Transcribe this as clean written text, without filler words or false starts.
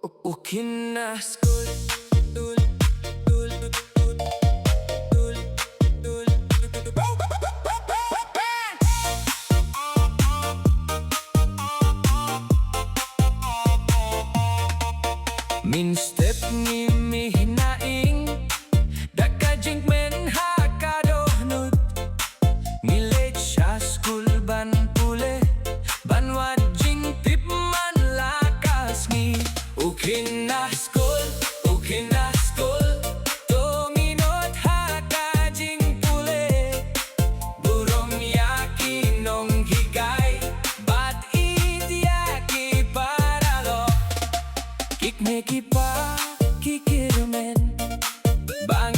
Ukina school tul tul tul tul tul Min step ni mi hinaing dakajing men hakadohnut Ngilet siya school ban pule ban wajing tip man lakas ni Ukina school Tominot hakajing pule Burong yaki nong higay Bat it yaki paralo Kik meki pa kikirumen Bang